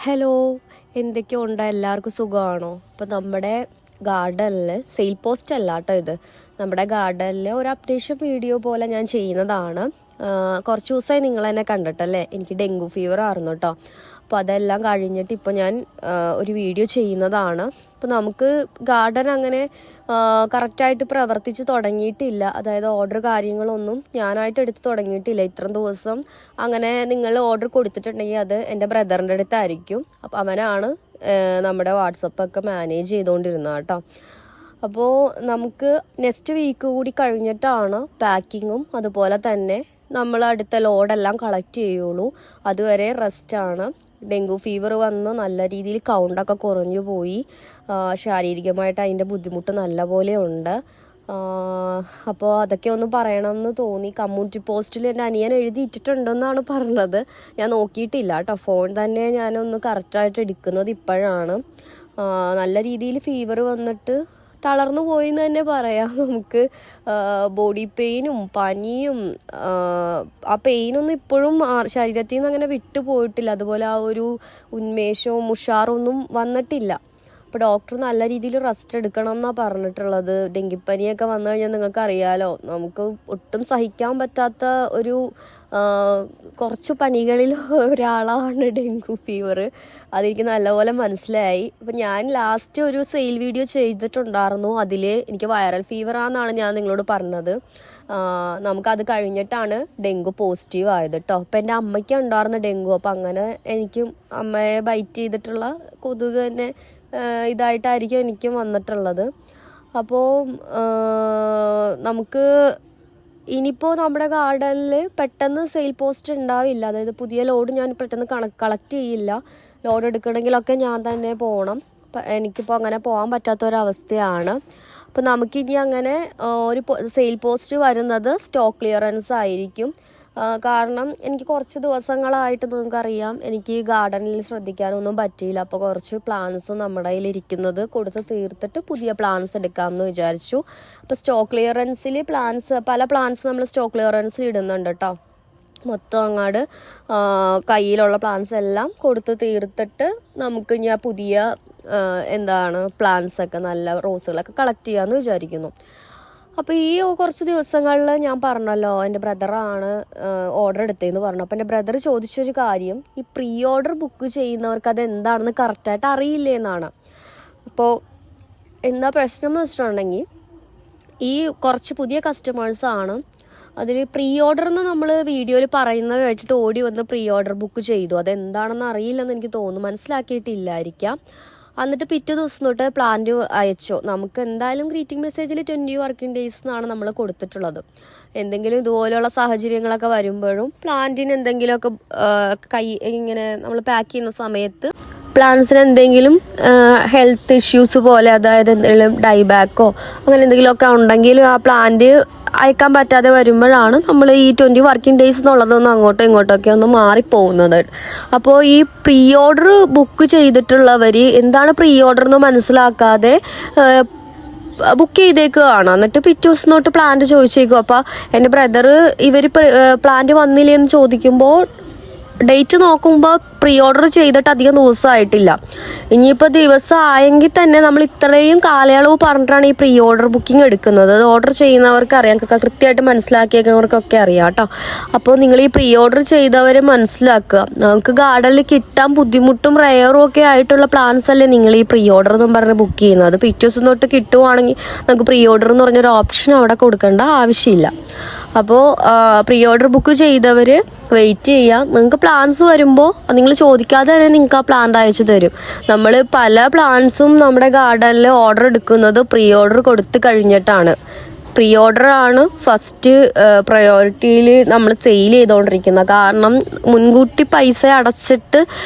Hello, എന്തൊക്കെയുണ്ട്? എല്ലാവർക്കും സുഖമാണോ? അപ്പോൾ നമ്മുടെ ഗാർഡനിൽ സെയിൽ പോസ്റ്റ് അല്ല കേട്ടോ ഇത്. നമ്മുടെ ഗാർഡനിൽ ഒരു അപ്ഡേഷൻ വീഡിയോ പോലെ ഞാൻ ചെയ്യുന്നതാണ്. കുറച്ച് ദിവസമായി നിങ്ങൾ എന്നെ കണ്ടിട്ടല്ലേ. എനിക്ക് ഡെങ്കു ഫീവർ ആയിരുന്നു കേട്ടോ. അപ്പോൾ അതെല്ലാം കഴിഞ്ഞിട്ട് ഇപ്പോൾ ഞാൻ ഒരു വീഡിയോ ചെയ്യുന്നതാണ്. അപ്പോൾ നമുക്ക് ഗാർഡൻ അങ്ങനെ കറക്റ്റായിട്ട് പ്രവർത്തിച്ച് തുടങ്ങിയിട്ടില്ല. അതായത് ഓർഡർ കാര്യങ്ങളൊന്നും ഞാനായിട്ട് എടുത്ത് തുടങ്ങിയിട്ടില്ല. ഇത്രയും ദിവസം അങ്ങനെ നിങ്ങൾ ഓർഡർ കൊടുത്തിട്ടുണ്ടെങ്കിൽ അത് എൻ്റെ ബ്രദറിൻ്റെ അടുത്തായിരിക്കും. അപ്പോൾ അവനാണ് നമ്മുടെ വാട്സപ്പൊക്കെ മാനേജ് ചെയ്തുകൊണ്ടിരുന്നത് കേട്ടോ. അപ്പോൾ നമുക്ക് നെക്സ്റ്റ് വീക്ക് കൂടി കഴിഞ്ഞിട്ടാണ് പാക്കിങ്ങും അതുപോലെ തന്നെ നമ്മൾ അടുത്ത ലോഡെല്ലാം കളക്ട് ചെയ്യുള്ളൂ. അതുവരെ റെസ്റ്റാണ്. ഡെങ്കു ഫീവർ വന്ന് നല്ല രീതിയിൽ കൗണ്ടൊക്കെ കുറഞ്ഞു പോയി. ശാരീരികമായിട്ട് അതിൻ്റെ ബുദ്ധിമുട്ട് നല്ല പോലെ ഉണ്ട്. അപ്പോൾ അതൊക്കെ ഒന്ന് പറയണമെന്ന് തോന്നി. കമ്മ്യൂണിറ്റി പോസ്റ്റിൽ എൻ്റെ അനിയൻ എഴുതിയിട്ടിട്ടുണ്ടെന്നാണ് പറഞ്ഞത്. ഞാൻ നോക്കിയിട്ടില്ല കേട്ടോ. ഫോൺ തന്നെ ഞാനൊന്ന് കറക്റ്റായിട്ട് എടുക്കുന്നത് ഇപ്പോഴാണ്. നല്ല രീതിയിൽ ഫീവർ വന്നിട്ട് തളർന്നു പോയി എന്ന് തന്നെ പറയാം. നമുക്ക് ബോഡി പെയിനും പനിയും ആ പെയിനൊന്നും ഇപ്പോഴും ശരീരത്തിൽ നിന്ന് അങ്ങനെ വിട്ടുപോയിട്ടില്ല. അതുപോലെ ആ ഒരു ഉന്മേഷവും ഉഷാറൊന്നും വന്നിട്ടില്ല. അപ്പോൾ ഡോക്ടർ നല്ല രീതിയിൽ റെസ്റ്റ് എടുക്കണം എന്നാണ് പറഞ്ഞിട്ടുള്ളത്. ഡെങ്കിപ്പനിയൊക്കെ വന്നു കഴിഞ്ഞാൽ നിങ്ങൾക്ക് അറിയാലോ, നമുക്ക് ഒട്ടും സഹിക്കാൻ പറ്റാത്ത ഒരു കുറച്ച് പനികളിൽ ഒരാളാണ് ഡെങ്കു ഫീവർ. അതെനിക്ക് നല്ലപോലെ മനസ്സിലായി. അപ്പം ഞാൻ ലാസ്റ്റ് ഒരു സെയിൽ വീഡിയോ ചെയ്തിട്ടുണ്ടായിരുന്നു. അതിൽ എനിക്ക് വൈറൽ ഫീവർ ആണെന്നാണ് ഞാൻ നിങ്ങളോട് പറഞ്ഞത്. നമുക്കത് കഴിഞ്ഞിട്ടാണ് ഡെങ്കു പോസിറ്റീവ് ആയത് കേട്ടോ. അപ്പം എൻ്റെ അമ്മയ്ക്ക് ഉണ്ടായിരുന്ന ഡെങ്കു. അപ്പം അങ്ങനെ എനിക്കും അമ്മയെ ബൈറ്റ് ചെയ്തിട്ടുള്ള കൊതുക് തന്നെ ഇതായിട്ടായിരിക്കും എനിക്കും വന്നിട്ടുള്ളത്. അപ്പോൾ നമുക്ക് ഇനിയിപ്പോൾ നമ്മുടെ ഗാർഡനിൽ പെട്ടെന്ന് സെയിൽ പോസ്റ്റ് ഉണ്ടാവില്ല. അതായത് പുതിയ ലോഡ് ഞാൻ പെട്ടെന്ന് കളക്ട് ചെയ്യില്ല. ലോഡ് എടുക്കണമെങ്കിലൊക്കെ ഞാൻ തന്നെ പോകണം. എനിക്കിപ്പോൾ അങ്ങനെ പോകാൻ പറ്റാത്തൊരവസ്ഥയാണ്. അപ്പോൾ നമുക്കിനി അങ്ങനെ ഒരു സെയിൽ പോസ്റ്റ് വരുന്നത് സ്റ്റോക്ക് ക്ലിയറൻസ് ആയിരിക്കും. കാരണം എനിക്ക് കുറച്ച് ദിവസങ്ങളായിട്ട് നിങ്ങൾക്കറിയാം, എനിക്ക് ഗാർഡനിൽ ശ്രദ്ധിക്കാനൊന്നും പറ്റിയില്ല. അപ്പോൾ കുറച്ച് പ്ലാന്റ്സ് നമ്മുടെ കയ്യിലിരിക്കുന്നത് കൊടുത്ത് തീർത്തിട്ട് പുതിയ പ്ലാന്റ്സ് എടുക്കാമെന്ന് വിചാരിച്ചു. അപ്പോൾ സ്റ്റോക്ക് ക്ലിയറൻസിൽ പല പ്ലാന്റ്സ് നമ്മൾ സ്റ്റോക്ക് ക്ലിയറൻസിൽ ഇടുന്നുണ്ട് കേട്ടോ. മൊത്തം അങ്ങാട് കയ്യിലുള്ള പ്ലാന്റ്സ് എല്ലാം കൊടുത്ത് തീർത്തിട്ട് നമുക്ക് ഞാൻ പുതിയ പ്ലാന്റ്സൊക്കെ നല്ല റോസുകളൊക്കെ കളക്ട് ചെയ്യാമെന്ന് വിചാരിക്കുന്നു. അപ്പോൾ ഈ കുറച്ച് ദിവസങ്ങളിൽ ഞാൻ പറഞ്ഞല്ലോ, എൻ്റെ ബ്രദറാണ് ഓർഡർ എടുത്തതെന്ന് പറഞ്ഞു. അപ്പോൾ എൻ്റെ ബ്രദർ ചോദിച്ചൊരു കാര്യം, ഈ പ്രീ ഓർഡർ ബുക്ക് ചെയ്യുന്നവർക്ക് അത് എന്താണെന്ന് കറക്റ്റായിട്ട് അറിയില്ലേ എന്നാണ്. അപ്പോൾ എന്താ പ്രശ്നം എന്ന് വെച്ചിട്ടുണ്ടെങ്കിൽ, ഈ കുറച്ച് പുതിയ കസ്റ്റമേഴ്സാണ്. അതിൽ പ്രീ ഓർഡർ എന്ന് നമ്മൾ വീഡിയോയിൽ പറയുന്നത് കേട്ടിട്ട് ഓടി വന്ന് പ്രീ ഓർഡർ ബുക്ക് ചെയ്തു. അതെന്താണെന്ന് അറിയില്ലെന്ന് എനിക്ക് തോന്നുന്നു, മനസ്സിലാക്കിയിട്ടില്ലായിരിക്കാം. എന്നിട്ട് പിറ്റേ ദിവസം തൊട്ട് പ്ലാന്റ് അയച്ചോ. നമുക്ക് എന്തായാലും ഗ്രീറ്റിംഗ് മെസ്സേജിൽ 20 വർക്കിംഗ് ഡേയ്സ് എന്നാണ് നമ്മൾ കൊടുത്തിട്ടുള്ളത്. എന്തെങ്കിലും ഇതുപോലെയുള്ള സാഹചര്യങ്ങളൊക്കെ വരുമ്പോഴും പ്ലാന്റിന് എന്തെങ്കിലുമൊക്കെ ഇങ്ങനെ നമ്മൾ പാക്ക് ചെയ്യുന്ന സമയത്ത് പ്ലാന്റ്സിന് എന്തെങ്കിലും ഹെൽത്ത് ഇഷ്യൂസ് പോലെ, അതായത് എന്തെങ്കിലും ഡൈബാക്കോ അങ്ങനെ എന്തെങ്കിലുമൊക്കെ ഉണ്ടെങ്കിൽ ആ പ്ലാന്റ് അയക്കാൻ പറ്റാതെ വരുമ്പോഴാണ് നമ്മൾ ഈ 20 വർക്കിംഗ് ഡേയ്സ് എന്നുള്ളതൊന്നും അങ്ങോട്ടും ഇങ്ങോട്ടൊക്കെ ഒന്ന് മാറിപ്പോകുന്നത്. അപ്പോൾ ഈ പ്രീ ഓർഡർ ബുക്ക് ചെയ്തിട്ടുള്ളവർ എന്താണ് പ്രീ ഓർഡർ എന്ന് മനസ്സിലാക്കാതെ ബുക്ക് ചെയ്തേക്കുകയാണ്. എന്നിട്ട് പിറ്റേ ദിവസം തൊട്ട് പ്ലാന്റ് ചോദിച്ചേക്കും. അപ്പോൾ എൻ്റെ ബ്രദർ ഇവർ പ്ലാന്റ് വന്നില്ലെന്ന് ചോദിക്കുമ്പോൾ ഡേറ്റ് നോക്കുമ്പോൾ പ്രീ ഓർഡർ ചെയ്തിട്ട് അധികം ദിവസമായിട്ടില്ല. ഇനിയിപ്പോൾ ദിവസം ആയെങ്കിൽ തന്നെ നമ്മൾ ഇത്രയും കാലയളവ് പറഞ്ഞിട്ടാണ് ഈ പ്രീ ഓർഡർ ബുക്കിംഗ് എടുക്കുന്നത്. അത് ഓർഡർ ചെയ്യുന്നവർക്ക് അറിയാം, കൃത്യമായിട്ട് മനസ്സിലാക്കിയേക്കുന്നവർക്കൊക്കെ അറിയാം കേട്ടോ. അപ്പോൾ നിങ്ങൾ ഈ പ്രീ ഓർഡർ ചെയ്തവരെ മനസ്സിലാക്കുക. നമുക്ക് ഗാർഡനിൽ കിട്ടാൻ ബുദ്ധിമുട്ടും റെയറും ഒക്കെ ആയിട്ടുള്ള പ്ലാന്റ്സ് അല്ലേ നിങ്ങൾ ഈ പ്രീ ഓർഡർ എന്നും പറഞ്ഞ് ബുക്ക് ചെയ്യുന്നത്. അത് പിറ്റേ ദിവസം തൊട്ട് കിട്ടുവാണെങ്കിൽ നമുക്ക് പ്രീ ഓർഡർ എന്ന് പറഞ്ഞൊരു ഓപ്ഷൻ അവിടെ കൊടുക്കേണ്ട ആവശ്യമില്ല. അപ്പോൾ പ്രീ ഓർഡർ ബുക്ക് ചെയ്തവർ വെയിറ്റ് ചെയ്യാം. നിങ്ങൾക്ക് പ്ലാന്റ്സ് വരുമ്പോൾ നിങ്ങൾ ചോദിക്കാതെ തന്നെ നിങ്ങൾക്ക് ആ പ്ലാന്റ് അയച്ചു തരും. നമ്മൾ പല പ്ലാന്റ്സും നമ്മുടെ ഗാർഡനിൽ ഓർഡർ എടുക്കുന്നത് പ്രീ ഓർഡർ കൊടുത്ത് കഴിഞ്ഞിട്ടാണ്. പ്രീ ഓർഡറാണ് ഫസ്റ്റ് പ്രയോറിറ്റിയിൽ നമ്മൾ സെയിൽ ചെയ്തുകൊണ്ടിരിക്കുന്നത്. കാരണം മുൻകൂട്ടി പൈസ അടച്ചിട്ട്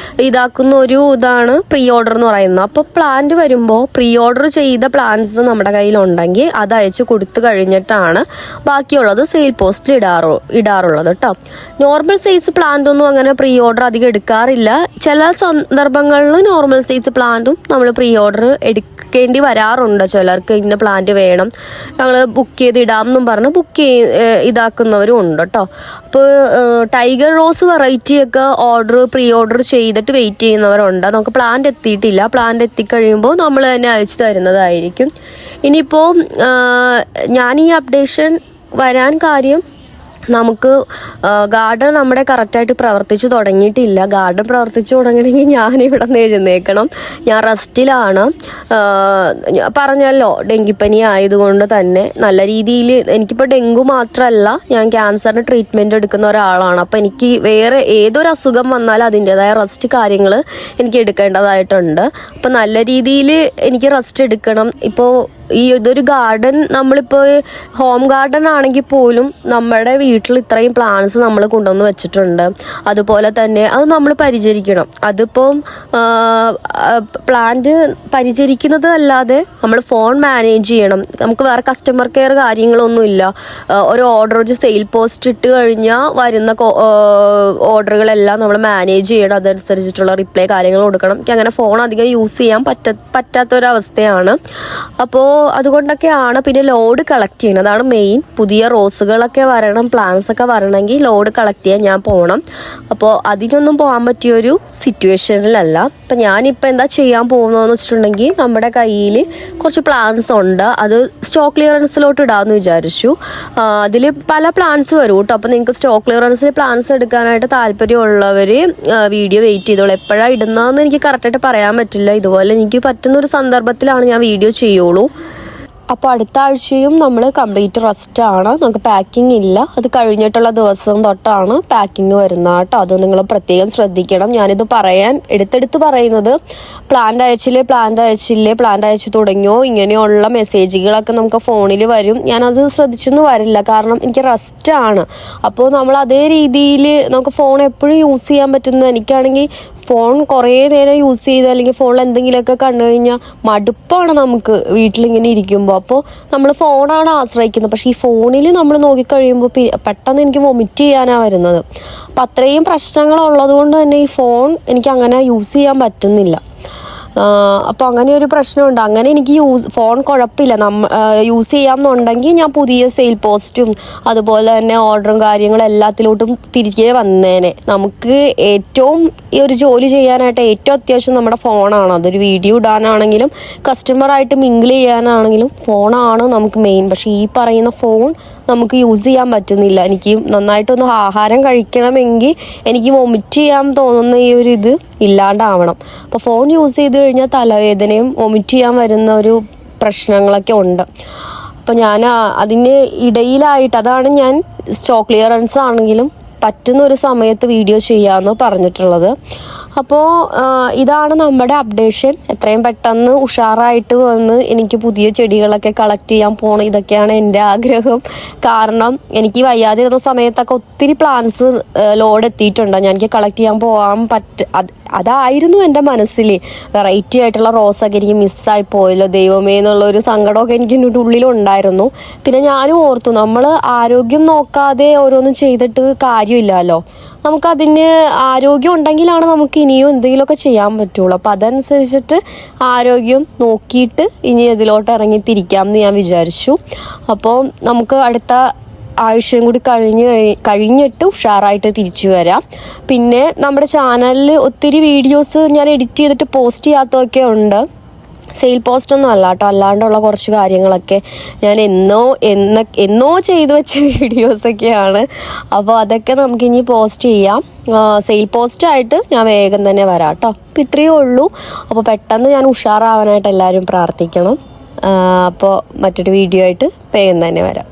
ഇതാക്കുന്ന ഒരു ഇതാണ് പ്രീ ഓർഡർ എന്ന് പറയുന്നത്. അപ്പോൾ പ്ലാന്റ് വരുമ്പോൾ പ്രീ ഓർഡർ ചെയ്ത പ്ലാന്റ്സ് നമ്മുടെ കയ്യിലുണ്ടെങ്കിൽ അത് അയച്ച് കൊടുത്തു കഴിഞ്ഞിട്ടാണ് ബാക്കിയുള്ളത് സെയിൽ പോസ്റ്റിൽ ഇടാറുള്ളത് കേട്ടോ. നോർമൽ സൈസ് പ്ലാന്റ് ഒന്നും അങ്ങനെ പ്രീ ഓർഡർ അധികം എടുക്കാറില്ല. ചില സന്ദർഭങ്ങളിൽ നോർമൽ സൈസ് പ്ലാന്റും നമ്മൾ പ്രീ ഓർഡർ എടുക്കേണ്ടി വരാറുണ്ട്. ചിലർക്ക് ഇന്ന പ്ലാന്റ് വേണം, ഞങ്ങൾ ബുക്ക് ചെയ്തിടാം എന്നും പറഞ്ഞ് ഇതാക്കുന്നവരും ഉണ്ട് കേട്ടോ. അപ്പോൾ ടൈഗർ റോസ് വെറൈറ്റിയൊക്കെ പ്രീ ഓർഡർ ചെയ്തിട്ട് വെയിറ്റ് ചെയ്യുന്നവരുണ്ട്. നമുക്ക് പ്ലാന്റ് എത്തിയിട്ടില്ല, പ്ലാന്റ് എത്തിക്കഴിയുമ്പോൾ നമ്മൾ തന്നെ അയച്ചു തരുന്നതായിരിക്കും. ഇനിയിപ്പോൾ ഞാൻ ഈ അപ്ഡേഷൻ വരാൻ കാര്യം, നമുക്ക് ഗാർഡൻ നമ്മുടെ കറക്റ്റായിട്ട് പ്രവർത്തിച്ച് തുടങ്ങിയിട്ടില്ല. ഗാർഡൻ പ്രവർത്തിച്ച് തുടങ്ങണമെങ്കിൽ ഞാനിവിടെ നിന്ന് എഴുന്നേക്കണം. ഞാൻ റെസ്റ്റിലാണ്. പറഞ്ഞല്ലോ, ഡെങ്കിപ്പനി ആയതുകൊണ്ട് തന്നെ നല്ല രീതിയിൽ എനിക്കിപ്പോൾ ഡെങ്കു മാത്രമല്ല, ഞാൻ ക്യാൻസറിന് ട്രീറ്റ്മെൻറ്റ് എടുക്കുന്ന ഒരാളാണ്. അപ്പോൾ എനിക്ക് വേറെ ഏതൊരു അസുഖം വന്നാലും അതിൻ്റേതായ റെസ്റ്റ് കാര്യങ്ങൾ എനിക്ക് എടുക്കേണ്ടതായിട്ടുണ്ട്. അപ്പോൾ നല്ല രീതിയിൽ എനിക്ക് റെസ്റ്റ് എടുക്കണം. ഇപ്പോൾ ഇതൊരു ഗാർഡൻ, നമ്മളിപ്പോൾ ഹോം ഗാർഡൻ ആണെങ്കിൽ പോലും നമ്മുടെ വീട്ടിൽ ഇത്രയും പ്ലാന്റ്സ് നമ്മൾ കൊണ്ടുവന്ന് വെച്ചിട്ടുണ്ട്. അതുപോലെ തന്നെ അത് നമ്മൾ പരിചരിക്കണം. അതിപ്പം പ്ലാന്റ് പരിചരിക്കുന്നത് അല്ലാതെ നമ്മൾ ഫോൺ മാനേജ് ചെയ്യണം. നമുക്ക് വേറെ കസ്റ്റമർ കെയർ കാര്യങ്ങളൊന്നുമില്ല. ഒരു ഒരു സെയിൽ പോസ്റ്റ് ഇട്ട് കഴിഞ്ഞാൽ വരുന്ന ഓർഡറുകളെല്ലാം നമ്മൾ മാനേജ് ചെയ്യണം. അതനുസരിച്ചിട്ടുള്ള റിപ്ലൈ കാര്യങ്ങൾ കൊടുക്കണം. എനിക്ക് അങ്ങനെ ഫോൺ അധികം യൂസ് ചെയ്യാൻ പറ്റാത്തൊരവസ്ഥയാണ്. അപ്പോൾ അതുകൊണ്ടൊക്കെയാണ്. പിന്നെ ലോഡ് കളക്ട് ചെയ്യണം, അതാണ് മെയിൻ. പുതിയ റോസുകളൊക്കെ വരണം, പ്ലാന്റ്സ് ഒക്കെ വരണമെങ്കിൽ ലോഡ് കളക്ട് ചെയ്യാൻ ഞാൻ പോകണം. അപ്പോൾ അതിനൊന്നും പോകാൻ പറ്റിയൊരു സിറ്റുവേഷനിലല്ല. അപ്പം ഞാനിപ്പോൾ എന്താ ചെയ്യാൻ പോകുന്നതെന്ന് വെച്ചിട്ടുണ്ടെങ്കിൽ, നമ്മുടെ കയ്യിൽ കുറച്ച് പ്ലാന്റ്സ് ഉണ്ട്, അത് സ്റ്റോക്ക് ക്ലിയറൻസിലോട്ട് ഇടാമെന്ന് വിചാരിച്ചു. അതിൽ പല പ്ലാന്റ്സ് വരും കേട്ടോ. അപ്പോൾ നിങ്ങൾക്ക് സ്റ്റോക്ക് ക്ലിയറൻസിൽ പ്ലാന്റ്സ് എടുക്കാനായിട്ട് താല്പര്യമുള്ളവർ വീഡിയോ വെയിറ്റ് ചെയ്തോളൂ. എപ്പോഴാണ് ഇടുന്നതെന്ന് എനിക്ക് കറക്റ്റായിട്ട് പറയാൻ പറ്റില്ല. ഇതുപോലെ എനിക്ക് പറ്റുന്ന ഒരു സന്ദർഭത്തിലാണ് ഞാൻ വീഡിയോ ചെയ്യുള്ളൂ. അപ്പോൾ അടുത്ത ആഴ്ചയും നമ്മൾ കംപ്ലീറ്റ് റെസ്റ്റ് ആണ്. നമുക്ക് പാക്കിംഗ് ഇല്ല. അത് കഴിഞ്ഞിട്ടുള്ള ദിവസം തൊട്ടാണ് പാക്കിംഗ് വരുന്നത് കേട്ടോ. അത് നിങ്ങൾ പ്രത്യേകം ശ്രദ്ധിക്കണം. ഞാനിത് എടുത്തെടുത്ത് പറയുന്നത്, പ്ലാന്റ് അയച്ചു തുടങ്ങിയോ, ഇങ്ങനെയുള്ള മെസ്സേജുകളൊക്കെ നമുക്ക് ഫോണിൽ വരും. ഞാനത് ശ്രദ്ധിച്ചൊന്നും വരില്ല, കാരണം എനിക്ക് റെസ്റ്റ് ആണ്. അപ്പോൾ നമ്മൾ അതേ രീതിയിൽ നമുക്ക് ഫോൺ എപ്പോഴും യൂസ് ചെയ്യാൻ പറ്റുന്നത്. എനിക്കാണെങ്കിൽ ഫോൺ കുറേ നേരം യൂസ് ചെയ്ത് അല്ലെങ്കിൽ ഫോണിൽ എന്തെങ്കിലുമൊക്കെ കണ്ടു കഴിഞ്ഞാൽ മടുപ്പാണ് നമുക്ക് വീട്ടിലിങ്ങനെ ഇരിക്കുമ്പോൾ. അപ്പോൾ നമ്മൾ ഫോണാണ് ആശ്രയിക്കുന്നത്. പക്ഷേ ഈ ഫോണിൽ നമ്മൾ നോക്കിക്കഴിയുമ്പോൾ പെട്ടെന്ന് എനിക്ക് വൊമിറ്റ് ചെയ്യാനാണ് വരുന്നത്. അപ്പം അത്രയും പ്രശ്നങ്ങളുള്ളത് കൊണ്ട് തന്നെ ഈ ഫോൺ എനിക്ക് അങ്ങനെ യൂസ് ചെയ്യാൻ പറ്റുന്നില്ല. അപ്പോൾ അങ്ങനെ ഒരു പ്രശ്നമുണ്ട്. അങ്ങനെ എനിക്ക് ഫോൺ കുഴപ്പമില്ല, യൂസ് ചെയ്യാമെന്നുണ്ടെങ്കിൽ ഞാൻ പുതിയ സെയിൽ പോസ്റ്റും അതുപോലെ തന്നെ ഓർഡറും കാര്യങ്ങളും എല്ലാത്തിലോട്ടും തിരികെ വന്നേനെ. നമുക്ക് ഏറ്റവും ഈ ഒരു ജോലി ചെയ്യാനായിട്ട് ഏറ്റവും അത്യാവശ്യം നമ്മുടെ ഫോണാണ്. അതൊരു വീഡിയോ ഇടാനാണെങ്കിലും കസ്റ്റമറായിട്ട് മിങ്കിൾ ചെയ്യാനാണെങ്കിലും ഫോണാണ് നമുക്ക് മെയിൻ. പക്ഷേ ഈ പറയുന്ന ഫോൺ നമുക്ക് യൂസ് ചെയ്യാൻ പറ്റുന്നില്ല. എനിക്ക് നന്നായിട്ടൊന്ന് ആഹാരം കഴിക്കണമെങ്കിൽ എനിക്ക് വൊമിറ്റ് ചെയ്യാൻ തോന്നുന്ന ഈ ഒരു ഇത് ഇല്ലാണ്ടാവണം. അപ്പോൾ ഫോൺ യൂസ് ചെയ്ത് കഴിഞ്ഞാൽ തലവേദനയും വൊമിറ്റ് ചെയ്യാൻ വരുന്ന ഒരു പ്രശ്നങ്ങളൊക്കെ ഉണ്ട്. അപ്പോൾ ഞാൻ അതിന് ഇടയിലായിട്ട്, അതാണ് ഞാൻ സ്റ്റോക്ക് ക്ലിയറൻസ് ആണെങ്കിലും പറ്റുന്ന ഒരു സമയത്ത് വീഡിയോ ചെയ്യാമെന്ന് പറഞ്ഞിട്ടുള്ളത്. അപ്പോൾ ഇതാണ് നമ്മുടെ അപ്ഡേഷൻ. എത്രയും പെട്ടെന്ന് ഉഷാറായിട്ട് വന്ന് എനിക്ക് പുതിയ ചെടികളൊക്കെ കളക്ട് ചെയ്യാൻ പോകണം. ഇതൊക്കെയാണ് എൻ്റെ ആഗ്രഹം. കാരണം എനിക്ക് വയ്യാതിരുന്ന സമയത്തൊക്കെ ഒത്തിരി പ്ലാന്റ്സ് ലോഡ് എത്തിയിട്ടുണ്ട്. ഞാൻ എനിക്ക് കളക്ട് ചെയ്യാൻ പോകാൻ അതായിരുന്നു എൻ്റെ മനസ്സിൽ. വെറൈറ്റി ആയിട്ടുള്ള റോസൊക്കെ എനിക്ക് മിസ്സായി പോയല്ലോ ദൈവമേ എന്നുള്ളൊരു സങ്കടമൊക്കെ എനിക്ക് എൻ്റെ ഉള്ളിലുണ്ടായിരുന്നു. പിന്നെ ഞാനും ഓർത്തു, നമ്മൾ ആരോഗ്യം നോക്കാതെ ഓരോന്നും ചെയ്തിട്ട് കാര്യമില്ലല്ലോ. നമുക്കതിന് ആരോഗ്യം ഉണ്ടെങ്കിലാണ് നമുക്ക് ഇനിയും എന്തെങ്കിലുമൊക്കെ ചെയ്യാൻ പറ്റുള്ളൂ. അപ്പോൾ അതനുസരിച്ചിട്ട് ആരോഗ്യം നോക്കിയിട്ട് ഇനി ഇതിലോട്ട് ഇറങ്ങി തിരിക്കാമെന്ന് ഞാൻ വിചാരിച്ചു. അപ്പോൾ നമുക്ക് അടുത്ത ആഴ്ചയും കൂടി കഴിഞ്ഞിട്ട് ഉഷാറായിട്ട് തിരിച്ചു വരാം. പിന്നെ നമ്മുടെ ചാനലിൽ ഒത്തിരി വീഡിയോസ് ഞാൻ എഡിറ്റ് ചെയ്തിട്ട് പോസ്റ്റ് ചെയ്യാത്തതൊക്കെ ഉണ്ട്. സെയിൽ പോസ്റ്റ് ഒന്നും അല്ല കേട്ടോ, അല്ലാണ്ടുള്ള കുറച്ച് കാര്യങ്ങളൊക്കെ ഞാൻ എന്നോ ചെയ്തു വെച്ച വീഡിയോസൊക്കെയാണ്. അപ്പോൾ അതൊക്കെ നമുക്കിനി പോസ്റ്റ് ചെയ്യാം. സെയിൽ പോസ്റ്റായിട്ട് ഞാൻ വേഗം തന്നെ വരാം കേട്ടോ. അപ്പോൾ ഇത്രയേ ഉള്ളൂ. അപ്പോൾ പെട്ടെന്ന് ഞാൻ ഉഷാറാവാനായിട്ട് എല്ലാവരും പ്രാർത്ഥിക്കണം. അപ്പോൾ മറ്റൊരു വീഡിയോ ആയിട്ട് വേഗം തന്നെ വരാം.